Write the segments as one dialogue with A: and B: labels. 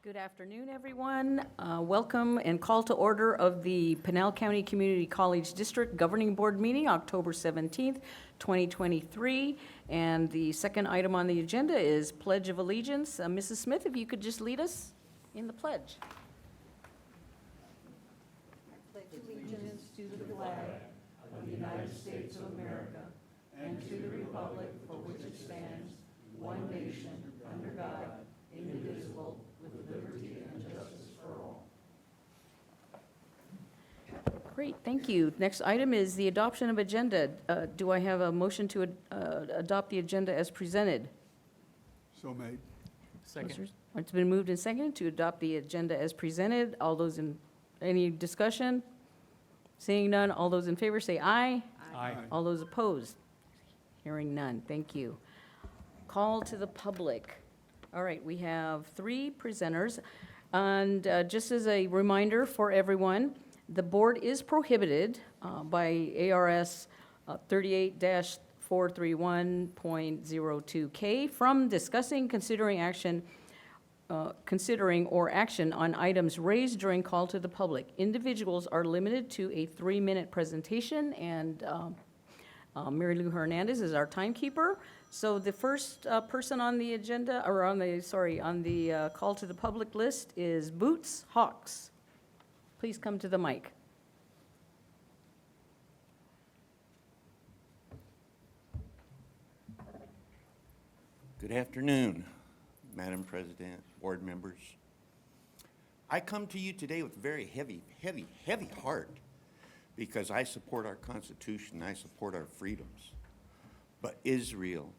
A: Good afternoon, everyone. Welcome and call to order of the Pinal County Community College District Governing Board meeting, October 17th, 2023. And the second item on the agenda is Pledge of Allegiance. Mrs. Smith, if you could just lead us in the pledge. I pledge allegiance to the flag of the United States of America and to the republic for which it stands, one nation, under God, indivisible, with liberty and justice for all. Great, thank you. Next item is the adoption of agenda. Do I have a motion to adopt the agenda as presented?
B: So made.
C: Second.
A: It's been moved and seconded to adopt the agenda as presented. All those in, any discussion? Seeing none, all those in favor say aye.
C: Aye.
A: All those opposed? Hearing none, thank you. Call to the public. All right, we have three presenters. And just as a reminder for everyone, the board is prohibited by ARS 38-431.02K from discussing, considering or action on items raised during call to the public. Individuals are limited to a 3-minute presentation, and Mary Lou Hernandez is our timekeeper. So the first person on the agenda, or on the call to the public list is Boots Hawks. Please come to the mic.
D: Good afternoon, Madam President, board members. I come to you today with a very heavy heart because I support our Constitution, I support our freedoms. But Israel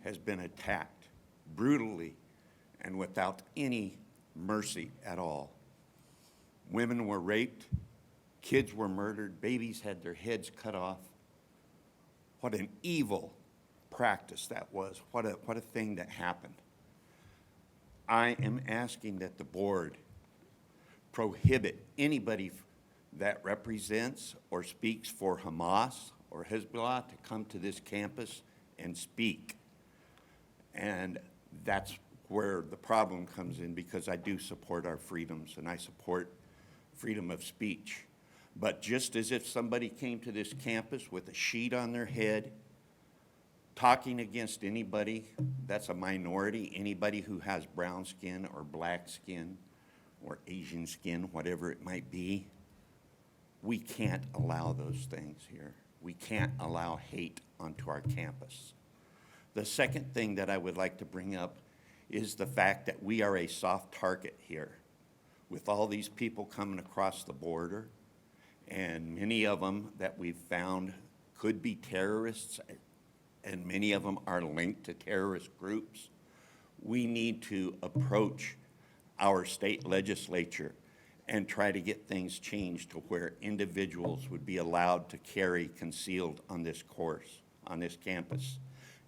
D: has been attacked brutally and without any mercy at all. Women were raped, kids were murdered, babies had their heads cut off. What an evil practice that was. What a thing that happened. I am asking that the board prohibit anybody that represents or speaks for Hamas or Hezbollah to come to this campus and speak. And that's where the problem comes in, because I do support our freedoms and I support freedom of speech. But just as if somebody came to this campus with a sheet on their head, talking against anybody that's a minority, anybody who has brown skin or black skin or Asian skin, whatever it might be, we can't allow those things here. We can't allow hate onto our campus. The second thing that I would like to bring up is the fact that we are a soft target here with all these people coming across the border, and many of them that we've found could be terrorists, and many of them are linked to terrorist groups. We need to approach our state legislature and try to get things changed to where individuals would be allowed to carry concealed on this course, on this campus.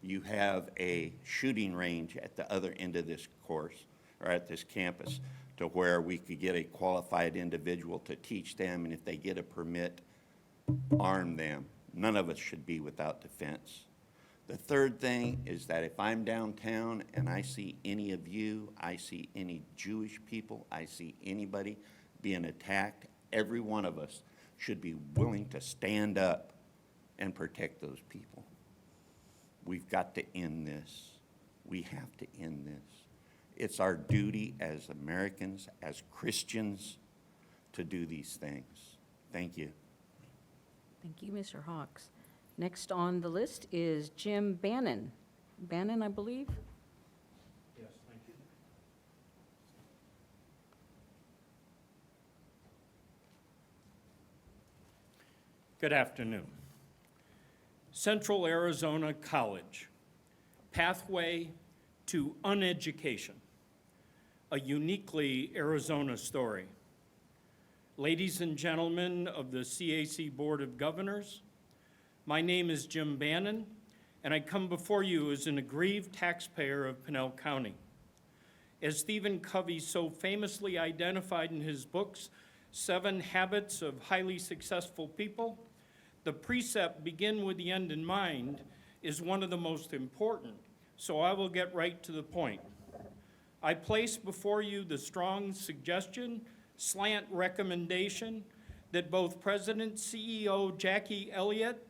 D: You have a shooting range at the other end of this course, or at this campus, to where we could get a qualified individual to teach them, and if they get a permit, arm them. None of us should be without defense. The third thing is that if I'm downtown and I see any of you, I see any Jewish people, I see anybody being attacked, every one of us should be willing to stand up and protect those people. We've got to end this. We have to end this. It's our duty as Americans, as Christians, to do these things. Thank you.
A: Thank you, Mr. Hawks. Next on the list is Jim Bannon. Bannon, I believe?
C: Yes, thank you. Good afternoon. Central Arizona College, Pathway to Uneducation, a uniquely Arizona story. Ladies and gentlemen of the CAC Board of Governors, my name is Jim Bannon, and I come before you as an aggrieved taxpayer of Pinal County. As Stephen Covey so famously identified in his books, 7 Habits of Highly Successful People, the precept, begin with the end in mind, is one of the most important, so I will get right to the point. I place before you the strong suggestion, slant recommendation, that both President CEO Jackie Elliott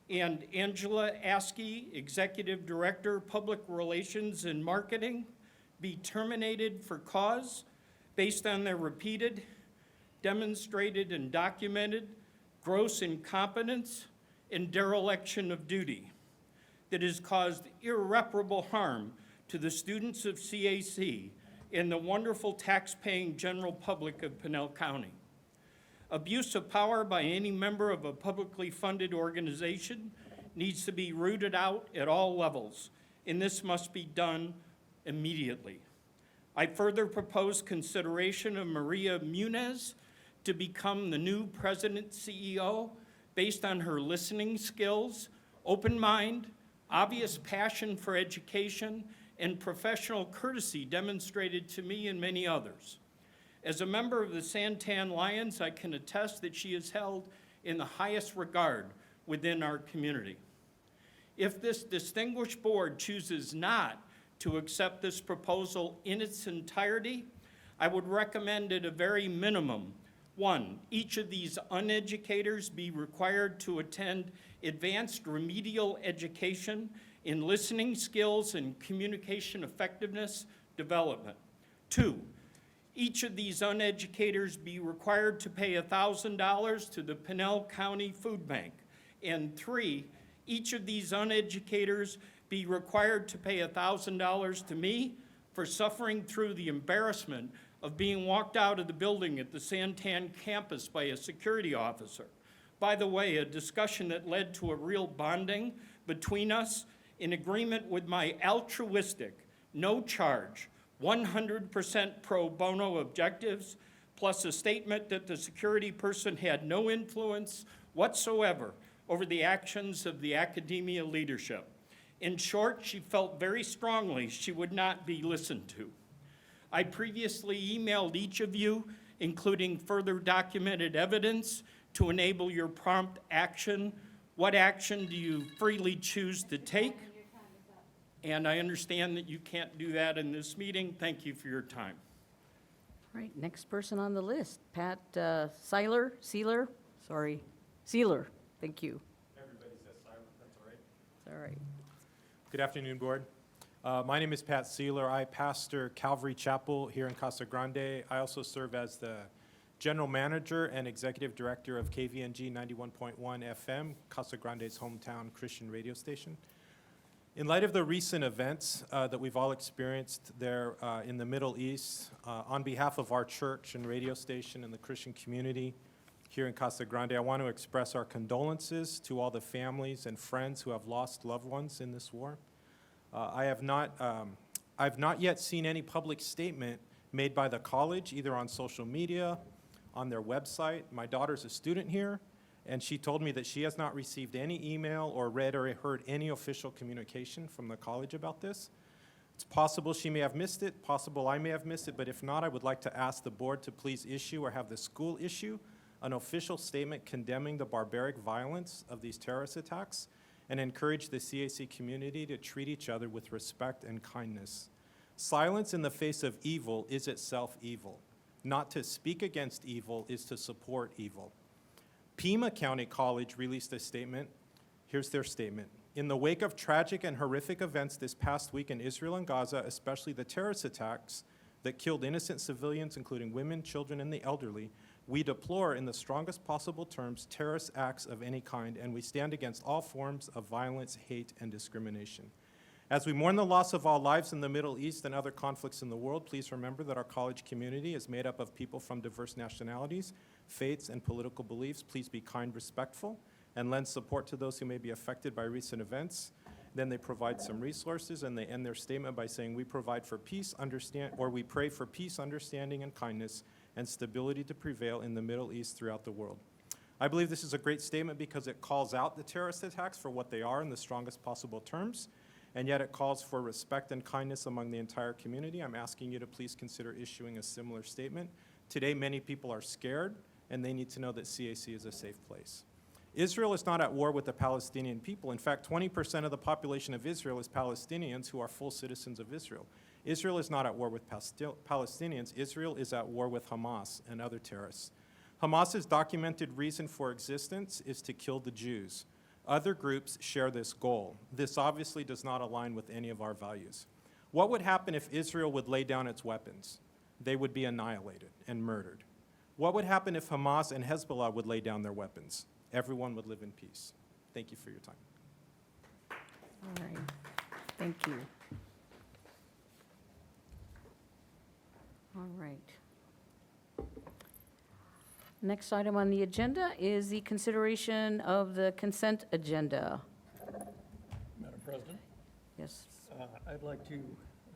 C: and Angela Askey, Executive Director, Public Relations and Marketing, be terminated for cause based on their repeated, demonstrated, and documented gross incompetence and dereliction of duty that has caused irreparable harm to the students of CAC and the wonderful tax-paying general public of Pinell County. Abuse of power by any member of a publicly funded organization needs to be rooted out at all levels, and this must be done immediately. I further propose consideration of Maria Munez to become the new president CEO based on her listening skills, open mind, obvious passion for education, and professional courtesy demonstrated to me and many others. As a member of the Santan Lions, I can attest that she is held in the highest regard within our community. If this distinguished board chooses not to accept this proposal in its entirety, I would recommend at a very minimum, 1, each of these uneducators be required to attend advanced remedial education in listening skills and communication effectiveness development. 2, each of these uneducators be required to pay $1,000 to the Pinell County Food Bank. And 3, each of these uneducators be required to pay $1,000 to me for suffering through the embarrassment of being walked out of the building at the Santan campus by a security officer. By the way, a discussion that led to a real bonding between us in agreement with my altruistic, no charge, 100% pro bono objectives, plus a statement that the security person had no influence whatsoever over the actions of the academia leadership. In short, she felt very strongly she would not be listened to. I previously emailed each of you, including further documented evidence to enable your prompt action. What action do you freely choose to take? And I understand that you can't do that in this meeting. Thank you for your time.
A: All right, next person on the list, Pat Sealer. Thank you.
E: Everybody says silent, that's all right.
A: It's all right.
E: Good afternoon, Board. My name is Pat Sealer. I pastor Calvary Chapel here in Casa Grande. I also serve as the General Manager and Executive Director of KVNG 91.1 FM, Casa Grande's hometown Christian radio station. In light of the recent events that we've all experienced there in the Middle East, on behalf of our church and radio station and the Christian community here in Casa Grande, I want to express our condolences to all the families and friends who have lost loved ones in this war. I've not yet seen any public statement made by the college, either on social media, on their website. My daughter's a student here, and she told me that she has not received any email or read or heard any official communication from the college about this. It's possible she may have missed it, possible I may have missed it, but if not, I would like to ask the board to please issue or have the school issue an official statement condemning the barbaric violence of these terrorist attacks and encourage the CAC community to treat each other with respect and kindness. Silence in the face of evil is itself evil. Not to speak against evil is to support evil. Pima County College released a statement. Here's their statement. In the wake of tragic and horrific events this past week in Israel and Gaza, especially the terrorist attacks that killed innocent civilians, including women, children, and the elderly, we deplore in the strongest possible terms terrorist acts of any kind, and we stand against all forms of violence, hate, and discrimination. As we mourn the loss of all lives in the Middle East and other conflicts in the world, please remember that our college community is made up of people from diverse nationalities, faiths, and political beliefs. Please be kind, respectful, and lend support to those who may be affected by recent events. Then they provide some resources, and they end their statement by saying, we provide for peace, we pray for peace, understanding, and kindness, and stability to prevail in the Middle East throughout the world. I believe this is a great statement because it calls out the terrorist attacks for what they are in the strongest possible terms, and yet it calls for respect and kindness among the entire community. I'm asking you to please consider issuing a similar statement. Today, many people are scared, and they need to know that CAC is a safe place. Israel is not at war with the Palestinian people. In fact, 20% of the population of Israel is Palestinians who are full citizens of Israel. Israel is not at war with Palestinians. Israel is at war with Hamas and other terrorists. Hamas's documented reason for existence is to kill the Jews. Other groups share this goal. This obviously does not align with any of our values. What would happen if Israel would lay down its weapons? They would be annihilated and murdered. What would happen if Hamas and Hezbollah would lay down their weapons? Everyone would live in peace. Thank you for your time.
A: All right, thank you. All right. Next item on the agenda is the consideration of the consent agenda.
F: Madam President,
A: Yes,
F: I'd like to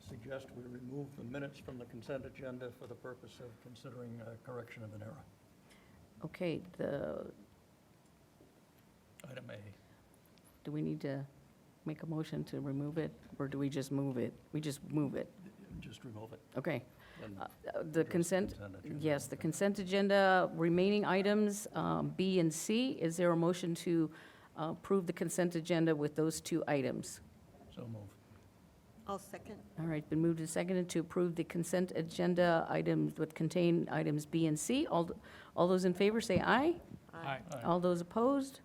F: suggest we remove the minutes from the consent agenda for the purpose of considering a correction of an error.
A: okay,
F: Item A.
A: do we need to make a motion to remove it, or do we just move it? We just move it,
F: Just remove it.
A: okay.
F: and
A: The
F: address the
A: consent,
F: agenda.
A: yes, the consent agenda, remaining items, B and C. Is there a motion to approve the consent agenda with those two items?
F: So move.
G: I'll second.
A: All right, been moved and seconded to approve the consent agenda items that contain items B and C. All those in favor say aye.
G: Aye.
A: All those opposed?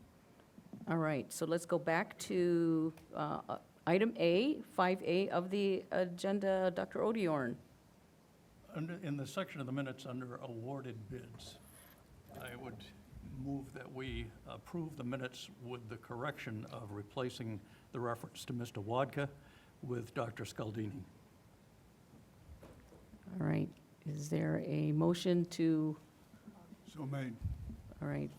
A: All right, so let's go back to item A, 5A of the agenda. Dr. Odiorn.
F: In the section of the minutes under awarded bids, I would move that we approve the minutes with the correction of replacing the reference to Mr. Wadka with Dr. Scaldini.
A: All right, is there a motion to,
B: So made.
A: all right,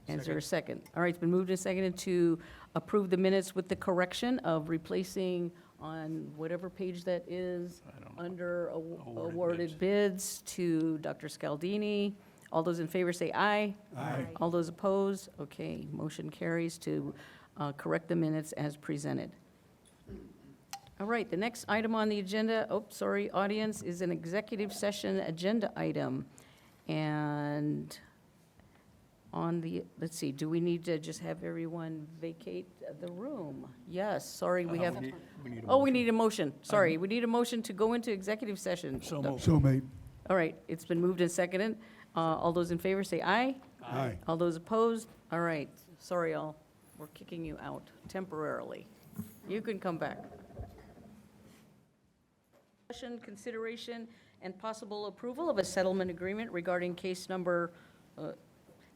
A: is there a second? All right, it's been moved and seconded to approve the minutes with the correction of replacing on whatever page that is,
F: I don't know.
A: under
F: Awarded
A: awarded bids to Dr. Scaldini. All those in favor say aye.
B: Aye.
A: All those opposed? Okay, motion carries to correct the minutes as presented. All right, the next item on the agenda, sorry, audience, is an executive session agenda item. And on the, let's see, do we need to just have everyone vacate the room? Yes, sorry, we have,
F: We need a
A: oh, we
F: motion.
A: need a motion. Sorry, we need a motion to go into executive session.
F: So moved.
B: So made.
A: All right, it's been moved and seconded. All those in favor say aye.
B: Aye.
A: All those opposed? All right, sorry, all, we're kicking you out temporarily. You can come back. Discussion, consideration, and possible approval of a settlement agreement regarding case number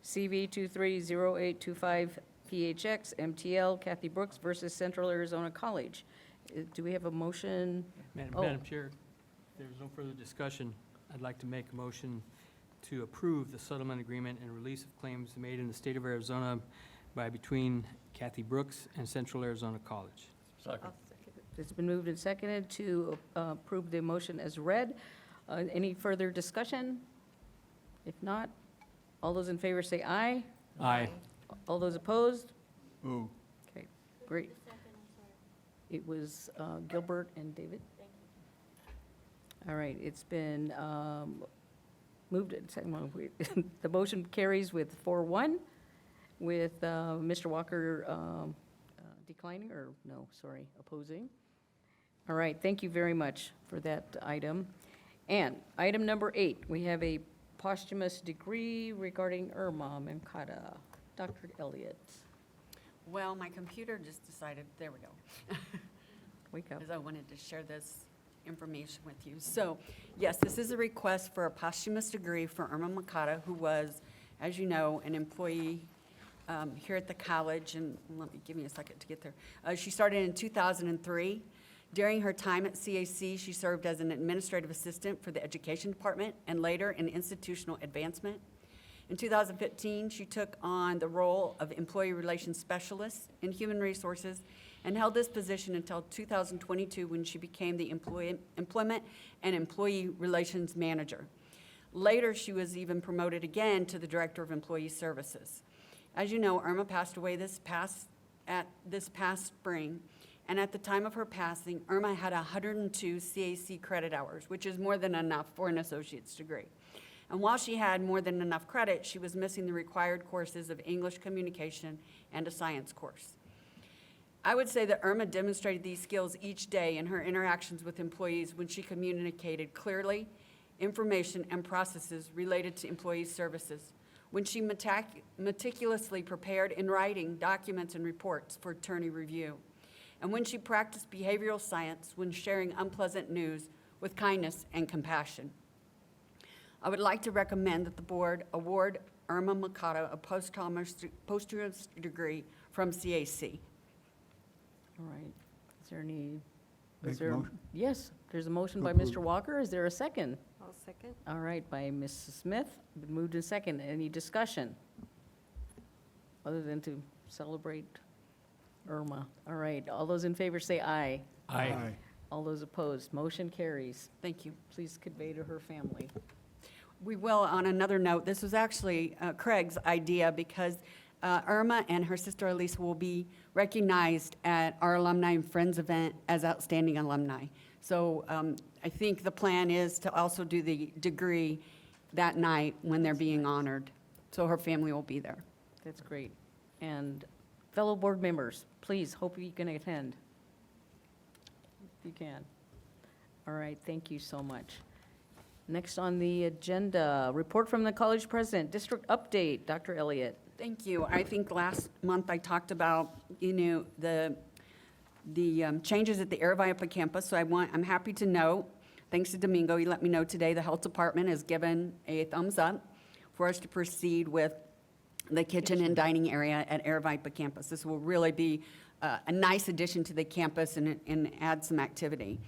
A: CV 230825 PHX MTL Kathy Brooks versus Central Arizona College. Do we have a motion? Oh.
H: Madam Chair, if there's no further discussion, I'd like to make a motion to approve the settlement agreement and release of claims made in the state of Arizona between Kathy Brooks and Central Arizona College.
F: Second.
G: I'll second.
A: It's been moved and seconded to approve the motion as read. Any further discussion? If not, all those in favor say aye.
H: Aye.
A: All those opposed?
B: Ooh.
A: Okay, great. It was Gilbert and David. All right, it's been moved, the motion carries with 4-1, with Mr. Walker declining, or no, sorry, opposing. All right, thank you very much for that item. And item number 8, we have a posthumous degree regarding Irma Mankata. Dr. Elliott,
G: Well, my computer just decided, there we go,
A: wake up.
G: because I wanted to share this information with you. So, yes, this is a request for a posthumous degree for Irma Makata, who was, as you know, an employee here at the college, and give me a second to get there. She started in 2003. During her time at CAC, she served as an administrative assistant for the education department and later in institutional advancement. In 2015, she took on the role of employee relations specialist in human resources and held this position until 2022 when she became the employment and employee relations manager. Later, she was even promoted again to the director of employee services. As you know, Irma passed away this past spring, and at the time of her passing, Irma had 102 CAC credit hours, which is more than enough for an associate's degree. And while she had more than enough credit, she was missing the required courses of English communication and a science course. I would say that Irma demonstrated these skills each day in her interactions with employees when she communicated clearly information and processes related to employee services, when she meticulously prepared in writing documents and reports for attorney review, and when she practiced behavioral science when sharing unpleasant news with kindness and compassion. I would like to recommend that the board award Irma Makata a posthumous degree from CAC.
A: All right. Is there any?
B: Make
A: is
B: a
A: there?
B: motion?
A: Yes, there's a motion by
B: Approve.
A: Mr. Walker. Is there a second?
I: I'll second.
A: All right, by Mrs. Smith. Been moved and second. Any discussion? Other than to celebrate Irma. All right, all those in favor say aye.
B: Aye.
A: All those opposed, motion carries.
G: Thank you.
A: Please convey to her family.
G: We will, on another note, this was actually Craig's idea because Irma and her sister Elise will be recognized at our Alumni and Friends event as outstanding alumni. So I think the plan is to also do the degree that night when they're being honored. So her family will be there.
A: That's great. And fellow board members, please, hope you can attend. If you can. All right, thank you so much. Next on the agenda, report from the college president, district update, Dr. Elliott.
G: Thank you. I think last month I talked about, the changes at the Aravaipa campus. So I'm happy to note, thanks to Domingo, he let me know today, the health department has given a thumbs up for us to proceed with the kitchen and dining area at Aravaipa campus. This will really be a nice addition to the campus and add some activity.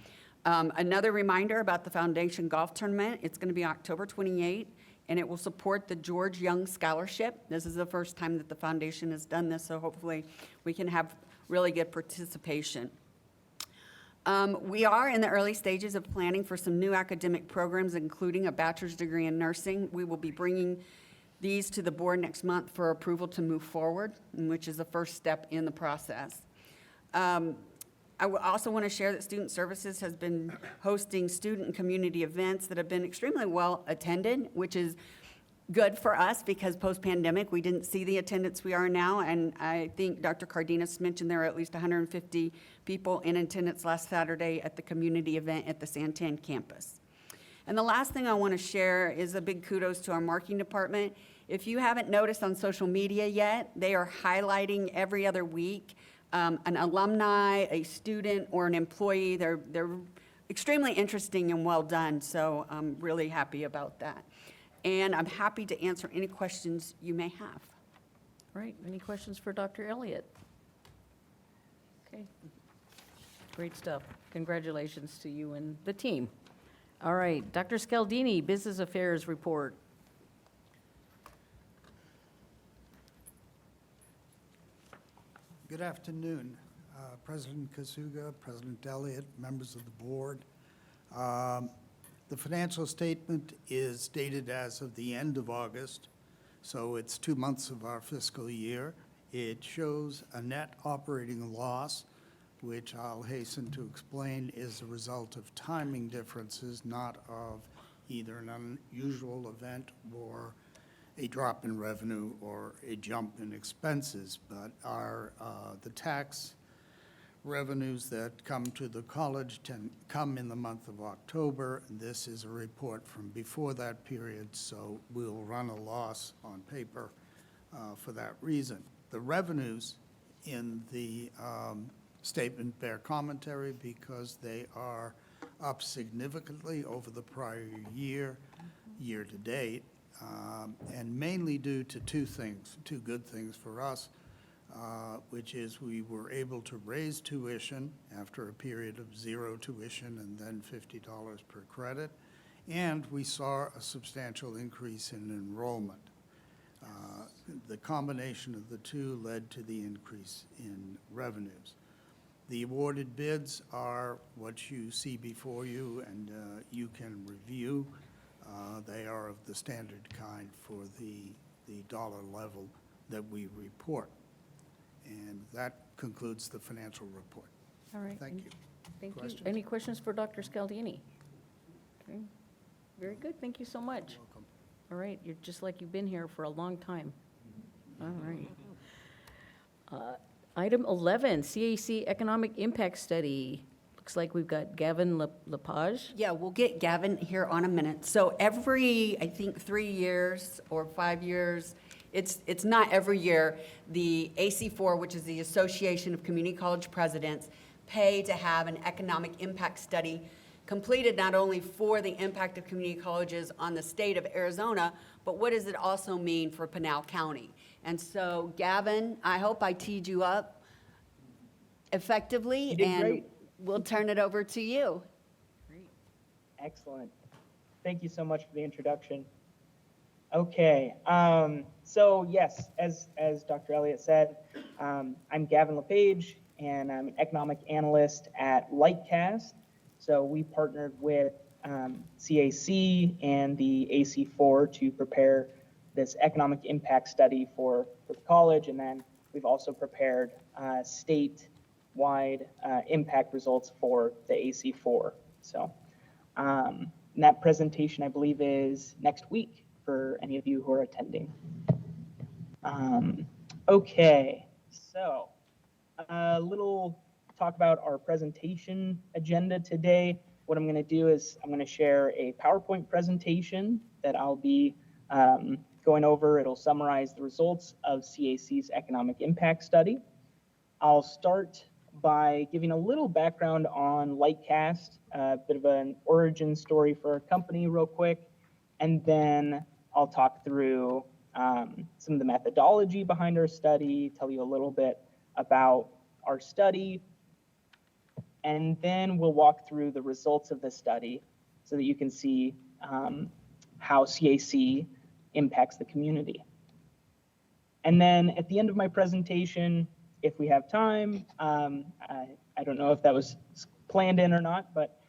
G: Another reminder about the Foundation Golf Tournament, it's going to be October 28th, and it will support the George Young Scholarship. This is the first time that the foundation has done this, so hopefully we can have really good participation. We are in the early stages of planning for some new academic programs, including a bachelor's degree in nursing. We will be bringing these to the board next month for approval to move forward, which is the first step in the process. I also want to share that Student Services has been hosting student and community events that have been extremely well attended, which is good for us because post-pandemic, we didn't see the attendance we are now. And I think Dr. Cardenas mentioned there were at least 150 people in attendance last Saturday at the community event at the Santan campus. And the last thing I want to share is a big kudos to our marketing department. If you haven't noticed on social media yet, they are highlighting every other week an alumni, a student, or an employee. They're extremely interesting and well done, so I'm really happy about that. And I'm happy to answer any questions you may have.
A: All right, any questions for Dr. Elliott? Okay, great stuff. Congratulations to you and the team. All right, Dr. Scaldini, Business Affairs Report.
B: Good afternoon, President Kasuga, President Elliott, members of the board. The financial statement is dated as of the end of August, so it's 2 months of our fiscal year. It shows a net operating loss, which I'll hasten to explain is a result of timing differences, not of either an unusual event or a drop in revenue or a jump in expenses, but the tax revenues that come to the college come in the month of October. This is a report from before that period, so we'll run a loss on paper for that reason. The revenues in the statement bear commentary because they are up significantly over the prior year, year to date. And mainly due to two good things for us, which is we were able to raise tuition after a period of zero tuition and then $50 per credit, and we saw a substantial increase in enrollment. The combination of the two led to the increase in revenues. The awarded bids are what you see before you, and you can review. They are of the standard kind for the dollar level that we report. And that concludes the financial report.
A: All right.
B: Thank you.
A: Thank you.
B: Questions?
A: Any questions for Dr. Scaldini? Okay, very good, thank you so much.
B: Welcome.
A: All right, you're just like you've been here for a long time. All right. Item 11, CAC Economic Impact Study. Looks like we've got Gavin Lepage.
G: Yeah, we'll get Gavin here on a minute. So every, I think, 3 years or 5 years, it's not every year, the AC4, which is the Association of Community College Presidents, pay to have an economic impact study completed not only for the impact of community colleges on the state of Arizona, but what does it also mean for Pinal County? And so Gavin, I hope I teed you up effectively.
I: You did
G: and
I: great.
G: We'll turn it over to you.
I: Excellent. Thank you so much for the introduction. Okay, so yes, as Dr. Elliott said, I'm Gavin Lepage, and I'm an economic analyst at Lightcast. So we partnered with CAC and the AC4 to prepare this economic impact study for the college, and then we've also prepared statewide impact results for the AC4. So and that presentation, I believe, is next week for any of you who are attending. Okay, so a little talk about our presentation agenda today. What I'm going to do is I'm going to share a PowerPoint presentation that I'll be going over. It'll summarize the results of CAC's economic impact study. I'll start by giving a little background on Lightcast, a bit of an origin story for our company real quick, and then I'll talk through some of the methodology behind our study, tell you a little bit about our study, and then we'll walk through the results of the study so that you can see how CAC impacts the community. And then at the end of my presentation, if we have time, I don't know if that was planned in or not, but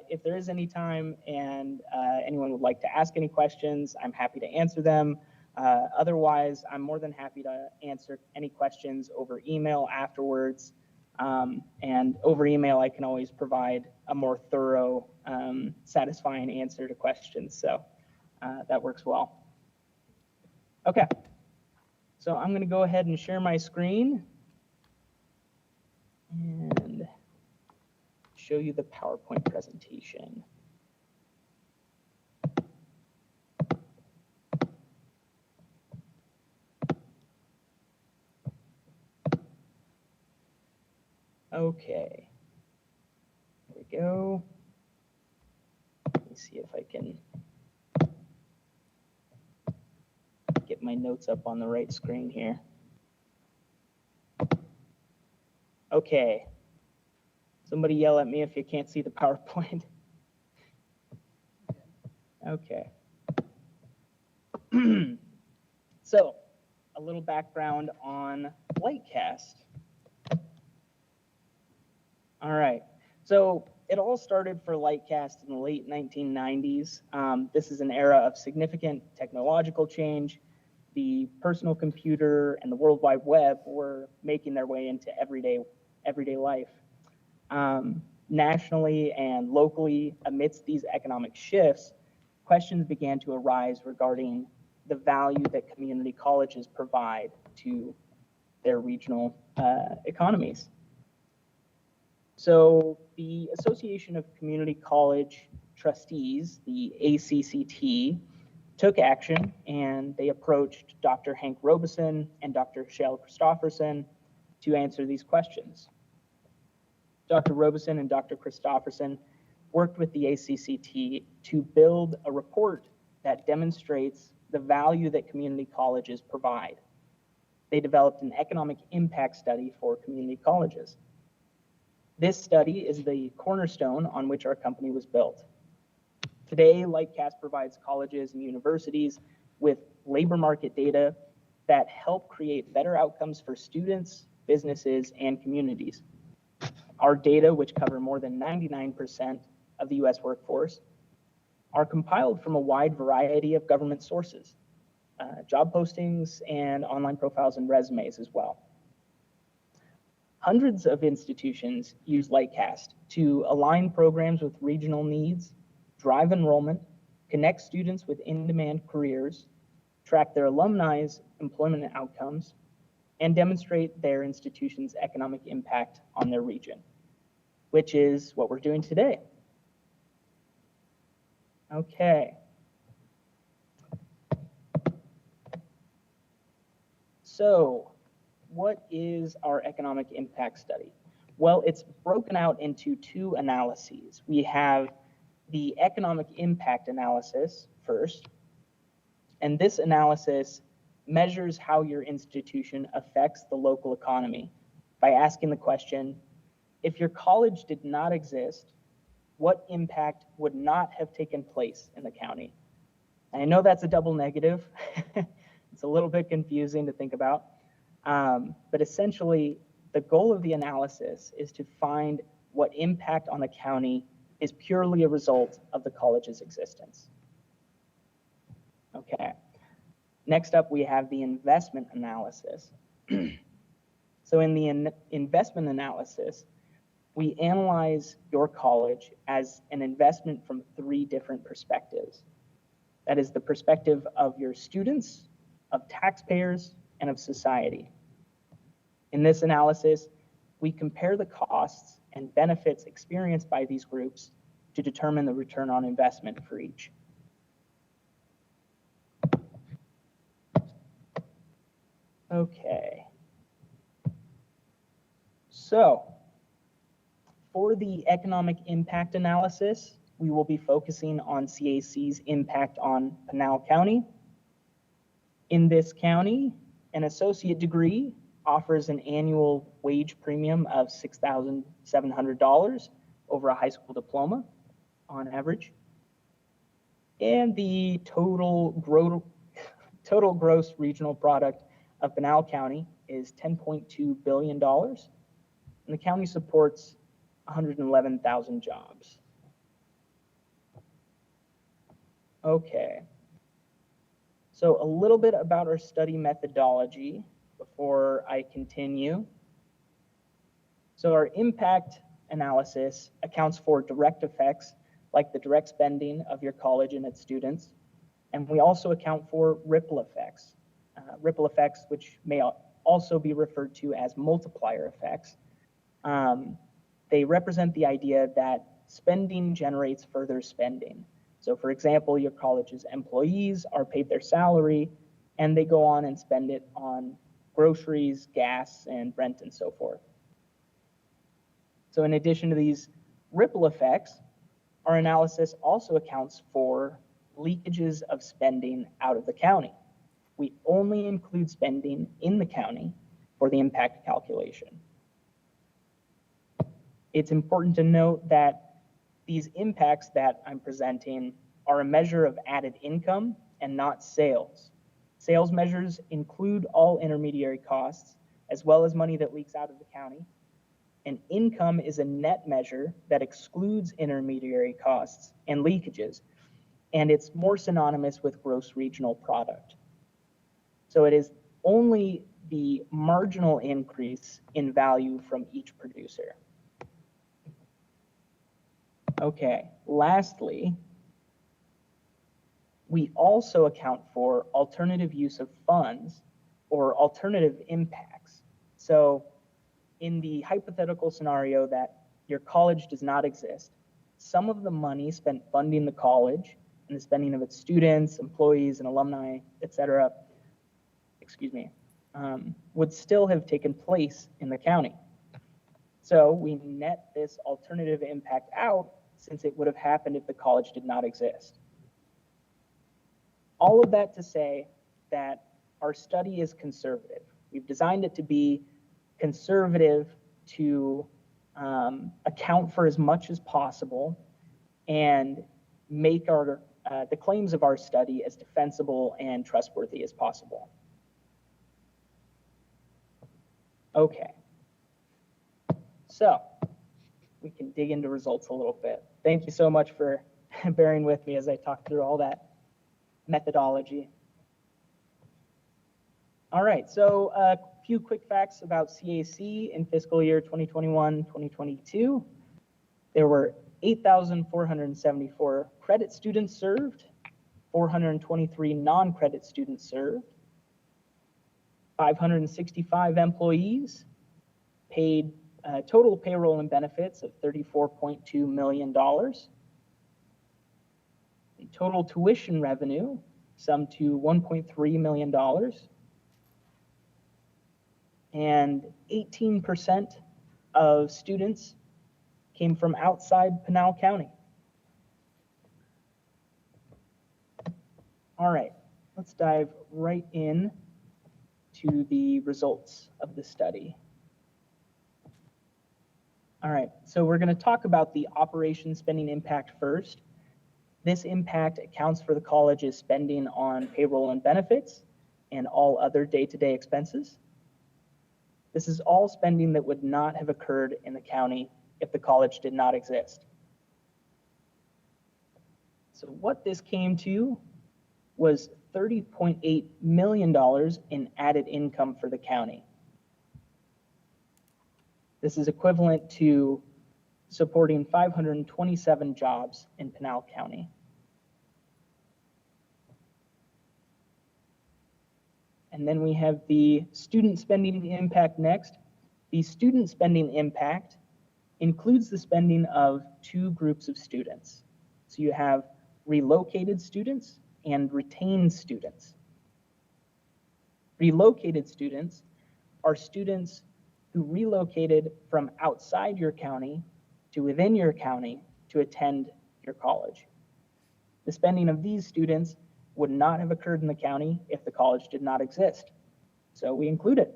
I: if there is any time and anyone would like to ask any questions, I'm happy to answer them. Otherwise, I'm more than happy to answer any questions over email afterwards. And over email, I can always provide a more thorough, satisfying answer to questions. So that works well. Okay, so I'm going to go ahead and share my screen and show you the PowerPoint presentation. Okay, there we go. Let me see if I can get my notes up on the right screen here. Okay, somebody yell at me if you can't see the PowerPoint. Okay. So, a little background on Lightcast. All right, so it all started for Lightcast in the late 1990s. This is an era of significant technological change. The personal computer and the World Wide Web were making their way into everyday life. Nationally and locally, amidst these economic shifts, questions began to arise regarding the value that community colleges provide to their regional economies. So the Association of Community College Trustees, the ACCT, took action, and they approached Dr. Hank Robeson and Dr. Shale Christofferson to answer these questions. Dr. Robeson and Dr. Christofferson worked with the ACCT to build a report that demonstrates the value that community colleges provide. They developed an economic impact study for community colleges. This study is the cornerstone on which our company was built. Today, Lightcast provides colleges and universities with labor market data that help create better outcomes for students, businesses, and communities. Our data, which cover more than 99% of the US workforce, are compiled from a wide variety of government sources, job postings, and online profiles and resumes as well. Hundreds of institutions use Lightcast to align programs with regional needs, drive enrollment, connect students with in-demand careers, track their alumni's employment outcomes, and demonstrate their institution's economic impact on their region, which is what we're doing today. Okay. So, what is our economic impact study? Well, it's broken out into two analyses. We have the economic impact analysis first, and this analysis measures how your institution affects the local economy by asking the question, if your college did not exist, what impact would not have taken place in the county? And I know that's a double negative. It's a little bit confusing to think about. But essentially, the goal of the analysis is to find what impact on the county is purely a result of the college's existence. Okay. Next up, we have the investment analysis. So in the investment analysis, we analyze your college as an investment from three different perspectives. That is the perspective of your students, of taxpayers, and of society. In this analysis, we compare the costs and benefits experienced by these groups to determine the return on investment for each. Okay. So, for the economic impact analysis, we will be focusing on CAC's impact on Pinal County. In this county, an associate degree offers an annual wage premium of $6,700 over a high school diploma on average. And the total gross regional product of Pinal County is $10.2 billion. And the county supports 111,000 jobs. Okay. So a little bit about our study methodology before I continue. So our impact analysis accounts for direct effects like the direct spending of your college and its students. And we also account for ripple effects, which may also be referred to as multiplier effects. They represent the idea that spending generates further spending. So for example, your college's employees are paid their salary and they go on and spend it on groceries, gas, and rent and so forth. So in addition to these ripple effects, our analysis also accounts for leakages of spending out of the county. We only include spending in the county for the impact calculation. It's important to note that these impacts that I'm presenting are a measure of added income and not sales. Sales measures include all intermediary costs, as well as money that leaks out of the county. And income is a net measure that excludes intermediary costs and leakages, and it's more synonymous with gross regional product. So it is only the marginal increase in value from each producer. Okay, lastly, we also account for alternative use of funds or alternative impacts. So in the hypothetical scenario that your college does not exist, some of the money spent funding the college and the spending of its students, employees, and alumni, etc., would still have taken place in the county. So we net this alternative impact out since it would have happened if the college did not exist. All of that to say that our study is conservative. We've designed it to be conservative to account for as much as possible and make the claims of our study as defensible and trustworthy as possible. Okay, so we can dig into results a little bit. Thank you so much for bearing with me as I talk through all that methodology. All right, so a few quick facts about CAC in fiscal year 2021-2022. There were 8,474 credit students served, 423 non-credit students served, 565 employees, paid total payroll and benefits of $34.2 million. The total tuition revenue summed to $1.3 million. And 18% of students came from outside Pinal County. All right, let's dive right in to the results of the study. All right, so we're going to talk about the operation spending impact first. This impact accounts for the college's spending on payroll and benefits and all other day-to-day expenses. This is all spending that would not have occurred in the county if the college did not exist. So what this came to was $30.8 million in added income for the county. This is equivalent to supporting 527 jobs in Pinal County. And then we have the student spending impact next. The student spending impact includes the spending of two groups of students. So you have relocated students and retained students. Relocated students are students who relocated from outside your county to within your county to attend your college. The spending of these students would not have occurred in the county if the college did not exist. So we include it.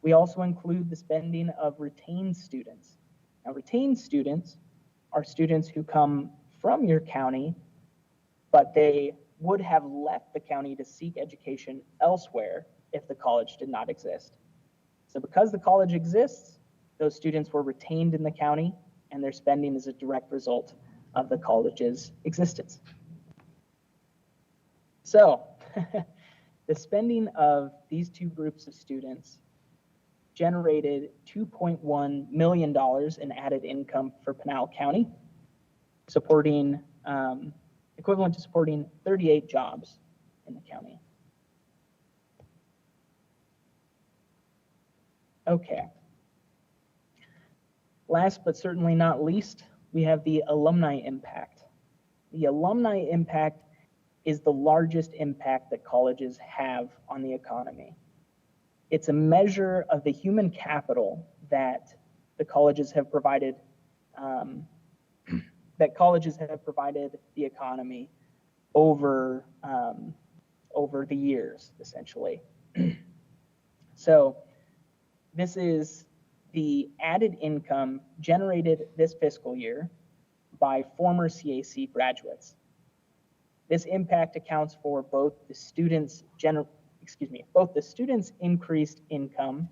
I: We also include the spending of retained students. Now, retained students are students who come from your county, but they would have left the county to seek education elsewhere if the college did not exist. So because the college exists, those students were retained in the county, and their spending is a direct result of the college's existence. So the spending of these two groups of students generated $2.1 million in added income for Pinal County, supporting equivalent to supporting 38 jobs in the county. Okay. Last but certainly not least, we have the alumni impact. The alumni impact is the largest impact that colleges have on the economy. It's a measure of the human capital that the colleges have provided, the economy over the years, essentially. So this is the added income generated this fiscal year by former CAC graduates. This impact accounts for both the students' increased income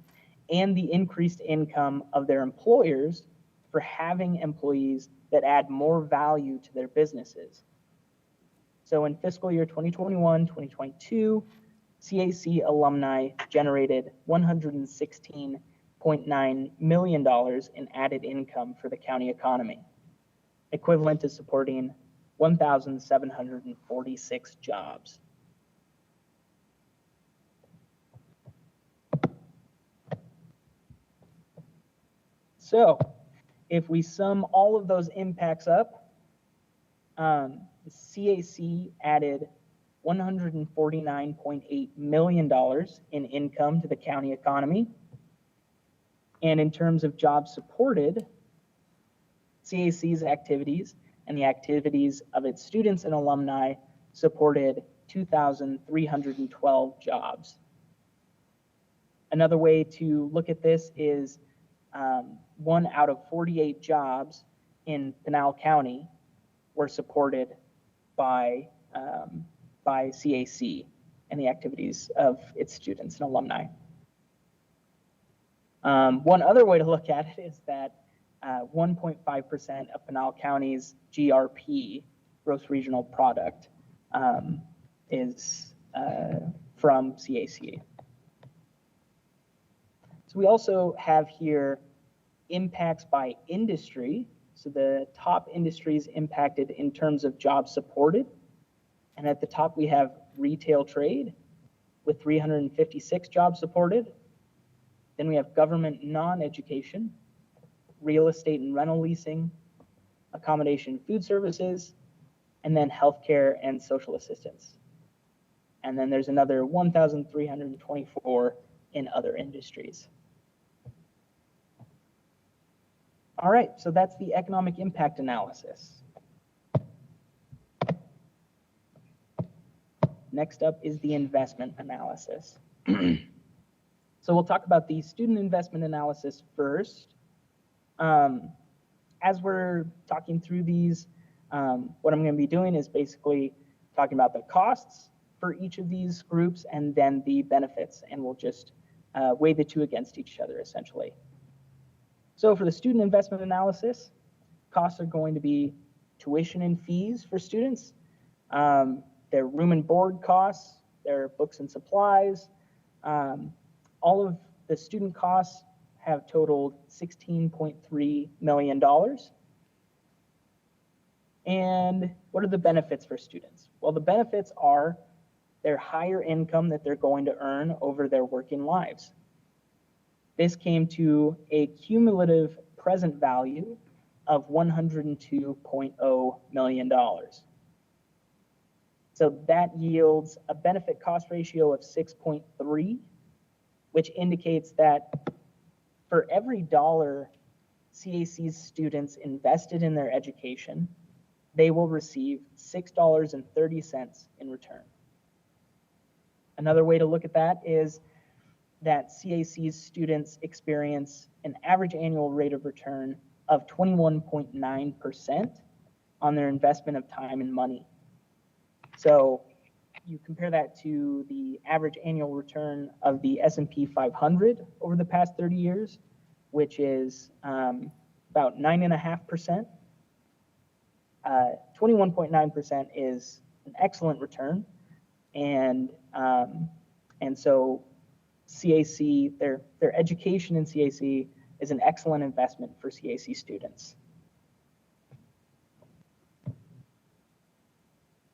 I: and the increased income of their employers for having employees that add more value to their businesses. So in fiscal year 2021-2022, CAC alumni generated $116.9 million in added income for the county economy, equivalent to supporting 1,746 jobs. So if we sum all of those impacts up, the CAC added $149.8 million in income to the county economy. And in terms of jobs supported, CAC's activities and the activities of its students and alumni supported 2,312 jobs. Another way to look at this is 1 out of 48 jobs in Pinal County were supported by CAC and the activities of its students and alumni. One other way to look at it is that 1.5% of Pinal County's GRP, gross regional product, is from CAC. So we also have here impacts by industry. So the top industries impacted in terms of jobs supported. And at the top we have retail trade. with 356 jobs supported. Then we have government non-education, real estate and rental leasing, accommodation and food services, and then healthcare and social assistance. And then there's another 1,324 in other industries. All right, so that's the economic impact analysis. Next up is the investment analysis. So we'll talk about the student investment analysis first. As we're talking through these, what I'm going to be doing is basically talking about the costs for each of these groups and then the benefits, and we'll just weigh the two against each other essentially. So for the student investment analysis, costs are going to be tuition and fees for students, their room and board costs, their books and supplies. All of the student costs have totaled $16.3 million. And what are the benefits for students? Well, the benefits are their higher income that they're going to earn over their working lives. This came to a cumulative present value of $102.0 million. So that yields a benefit cost ratio of 6.3, which indicates that for every dollar CAC's students invested in their education, they will receive $6.30 in return. Another way to look at that is that CAC's students experience an average annual rate of return of 21.9% on their investment of time and money. So you compare that to the average annual return of the S&P 500 over the past 30 years, which is about 9.5%. 21.9% is an excellent return, and so CAC, their education in CAC is an excellent investment for CAC students.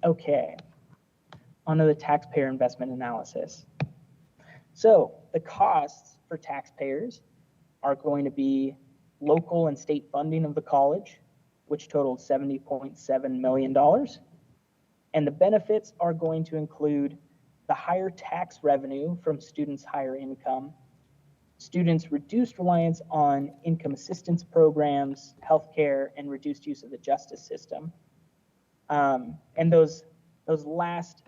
I: Okay, onto the taxpayer investment analysis. So the costs for taxpayers are going to be local and state funding of the college, which totaled $70.7 million. And the benefits are going to include the higher tax revenue from students' higher income, students' reduced reliance on income assistance programs, healthcare, and reduced use of the justice system. And those last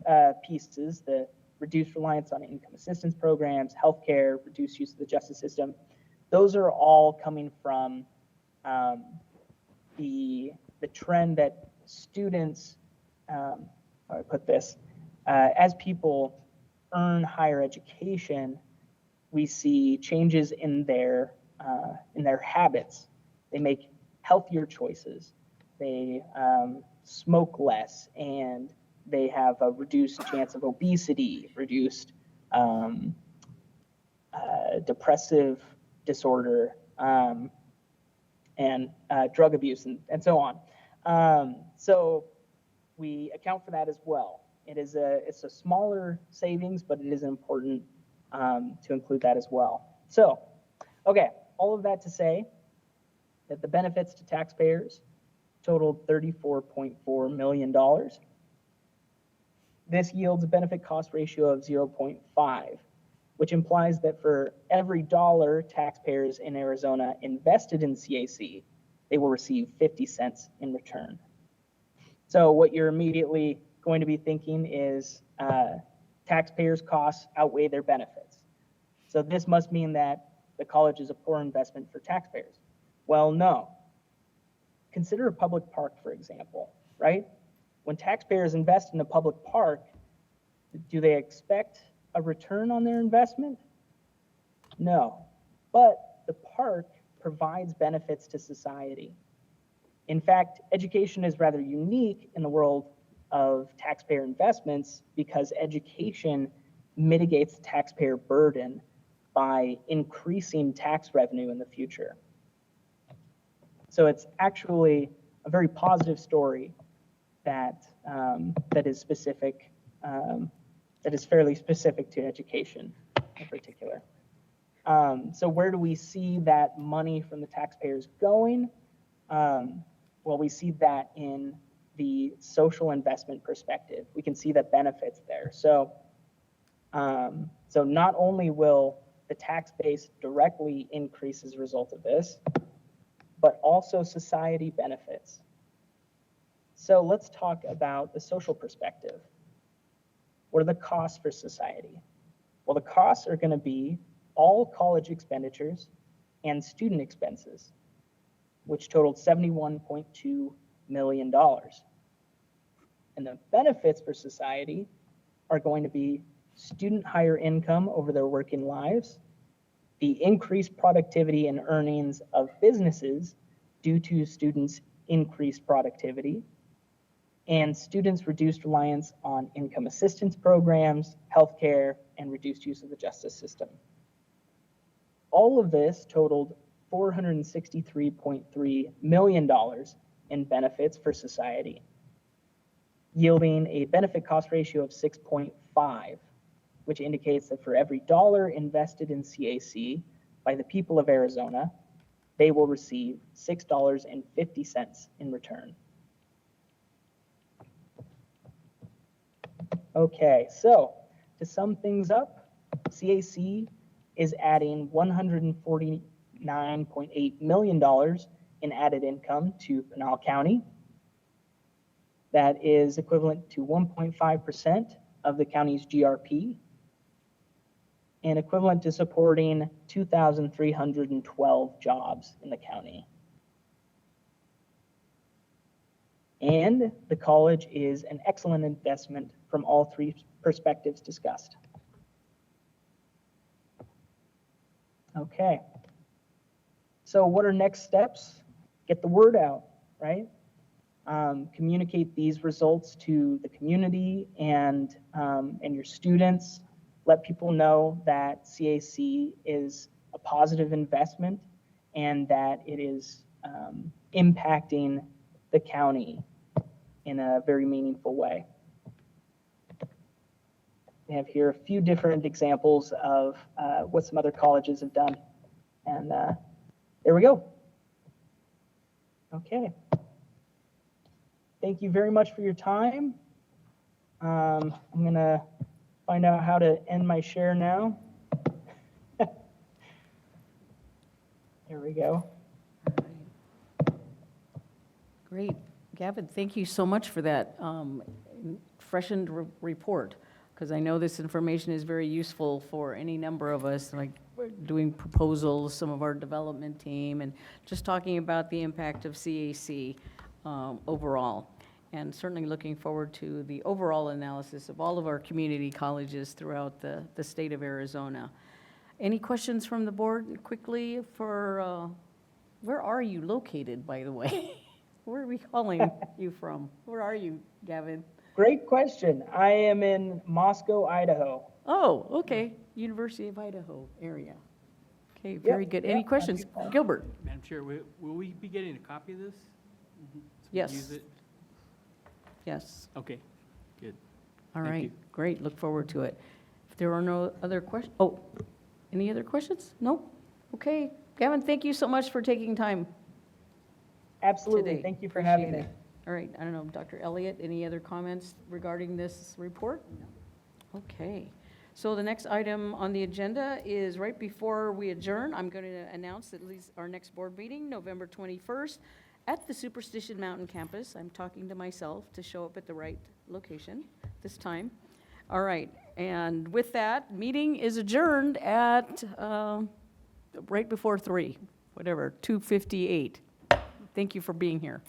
I: pieces, the reduced reliance on income assistance programs, healthcare, reduced use of the justice system, those are all coming from the trend that students, how do I put this, as people earn higher education, we see changes in their habits. They make healthier choices. They smoke less, and they have a reduced chance of obesity, reduced depressive disorder, and drug abuse, and so on. So we account for that as well. It's a smaller savings, but it is important to include that as well. So, okay, all of that to say that the benefits to taxpayers totaled $34.4 million. This yields a benefit cost ratio of 0.5, which implies that for every dollar taxpayers in Arizona invested in CAC, they will receive 50 cents in return. So what you're immediately going to be thinking is taxpayers' costs outweigh their benefits. So this must mean that the college is a poor investment for taxpayers. Well, no. Consider a public park, for example, right? When taxpayers invest in a public park, do they expect a return on their investment? No, but the park provides benefits to society. In fact, education is rather unique in the world of taxpayer investments because education mitigates the taxpayer burden by increasing tax revenue in the future. So it's actually a very positive story that is specific that is fairly specific to education in particular. So where do we see that money from the taxpayers going? Well, we see that in the social investment perspective. We can see the benefits there. So not only will the tax base directly increase as a result of this, but also society benefits. So let's talk about the social perspective. What are the costs for society? Well, the costs are going to be all college expenditures and student expenses, which totaled $71.2 million. And the benefits for society are going to be student higher income over their working lives, the increased productivity and earnings of businesses due to students' increased productivity, and students' reduced reliance on income assistance programs, healthcare, and reduced use of the justice system. All of this totaled $463.3 million in benefits for society, yielding a benefit cost ratio of 6.5, which indicates that for every dollar invested in CAC by the people of Arizona, they will receive $6.50 in return. Okay, so to sum things up, CAC is adding $149.8 million in added income to Pinal County. That is equivalent to 1.5% of the county's GRP and equivalent to supporting 2,312 jobs in the county. And the college is an excellent investment from all three perspectives discussed. Okay. So what are next steps? Get the word out, right? Communicate these results to the community and your students. Let people know that CAC is a positive investment and that it is impacting the county in a very meaningful way. We have here a few different examples of what some other colleges have done. And there we go. Okay. Thank you very much for your time. I'm going to find out how to end my share now. There we go.
A: Great. Gavin, thank you so much for that freshened report, because I know this information is very useful for any number of us, like doing proposals, some of our development team, and just talking about the impact of CAC overall. And certainly looking forward to the overall analysis of all of our community colleges throughout the state of Arizona. Any questions from the board quickly for, where are you located, by the way? Where are we calling you from? Where are you, Gavin?
I: Great question. I am in Moscow, Idaho.
A: Oh, okay, University of Idaho area. Okay, very good. Any
I: yep, not
A: questions?
I: too far.
A: Gilbert?
H: Madam Chair, will we be getting a copy of this? So we can
A: Yes.
H: use it?
A: Yes.
H: Okay, good.
A: All
H: Thank
A: right,
H: you.
A: great, look forward to it. If there are no other questions, oh, any other questions? No? Okay, Gavin, thank you so much for taking time
I: Absolutely.
A: today.
I: Thank you for having me.
A: Appreciate it. All right, I don't know, Dr. Elliott, any other comments regarding this report? Okay, so the next item on the agenda is right before we adjourn, I'm going to announce at least our next board meeting, November 21st, at the Superstition Mountain campus. I'm talking to myself to show up at the right location this time. All right, and with that, meeting is adjourned at right before 3, whatever, 2:58. Thank you for being here.